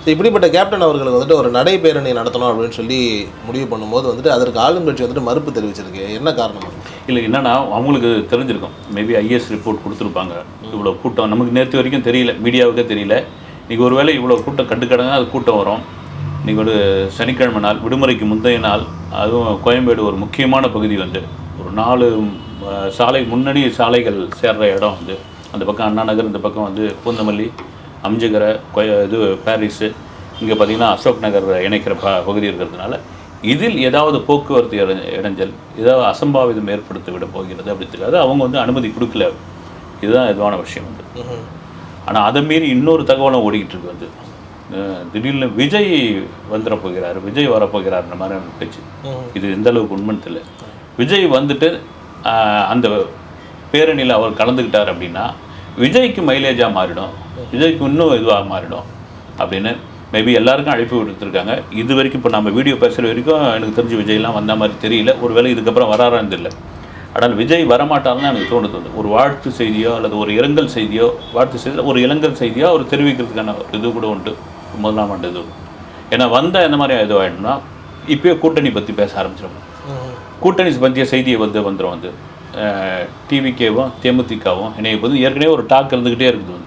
So இப்படிப்பட்ட captain அவர்களுக்கு வந்துட்டு ஒரு நடைபேரணி நடத்தணும் அப்படின்னு சொல்லி முடிவு பண்ணும்போது வந்துட்டு அதற்கு ஆளுங்கட்சி வந்துட்டு மறுப்பு தெரிவிச்சிருக்கு. என்ன காரணம்? இல்லை என்னன்னா அவங்களுக்கு தெரிஞ்சிருக்கும், மேபி ஐஎஸ் ரிப்போர்ட் கொடுத்துருப்பாங்க. இவ்வளோ கூட்டம் நமக்கு நேற்று வரைக்கும் தெரியல, மீடியாவுக்கே தெரியல. இன்றைக்கி ஒரு வேளை இவ்வளோ கூட்டம் கட்டுக்கடங்க அது கூட்டம் வரும். இன்றைக்கி ஒரு சனிக்கிழமை நாள், விடுமுறைக்கு முந்தைய நாள், அதுவும் கோயம்பேடு ஒரு முக்கியமான பகுதி வந்து ஒரு 4 சாலை முன்னணி சாலைகள் சேர்ற இடம் வந்து அந்த பக்கம் அண்ணா நகர், இந்த பக்கம் வந்து பூந்தமல்லி, அம்ஜகரை, இது பாரிஸு, இங்கே பார்த்திங்கன்னா அசோக் நகர் இணைக்கிற பகுதி இருக்கிறதுனால இதில் ஏதாவது போக்குவரத்து இடைஞ்சல், ஏதாவது அசம்பாவிதம் ஏற்படுத்தி விட போகிறது அப்படிங்கிறது அவங்க வந்து அனுமதி கொடுக்கல. இதுதான் இதுவான விஷயம் வந்து. ஆனால் அதை மீறி இன்னொரு தகவலும் ஓடிக்கிட்டு இருக்கு வந்து, திடீர்னு விஜய் வந்துட போகிறார், விஜய் வரப்போகிறார்ன்ற மாதிரி பேச்சு. இது எந்த அளவுக்கு உண்மைன்னு தெரியல. விஜய் வந்துட்டு அந்த பேரணியில் அவர் கலந்துக்கிட்டார் அப்படின்னா விஜய்க்கு மைலேஜாக மாறிடும், விஜய்க்கு இன்னும் இதுவாக மாறிடும் அப்படின்னு மேபி எல்லாருக்கும் அழைப்பு விடுத்துருக்காங்க. இது வரைக்கும் இப்போ நம்ம வீடியோ பேசுகிற வரைக்கும் எனக்கு தெரிஞ்சு விஜய்லாம் வந்த மாதிரி தெரியல. ஒரு வேளை இதுக்கப்புறம் வராரான்னு தெரியல. ஆனால் விஜய் வரமாட்டார்னு எனக்கு தோணுது. ஒரு வாழ்த்து செய்தியோ அல்லது ஒரு இரங்கல் செய்தியோ, வாழ்த்து செய்தியோ ஒரு இளங்கல் செய்தியோ அவர் தெரிவிக்கிறதுக்கான இது கூட உண்டு. முதலாம் ஆண்டு இது. ஏன்னா வந்தால் எந்த மாதிரி இது ஆகிடும்னா இப்போயே கூட்டணி பற்றி பேச ஆரம்பிச்சிடும். கூட்டணி பற்றிய செய்தியை வந்துடும் வந்து டிவிகேவும் தேமுதிகவும் இணைய போது ஏற்கனவே ஒரு டாக் இருந்துக்கிட்டே இருக்குது வந்து.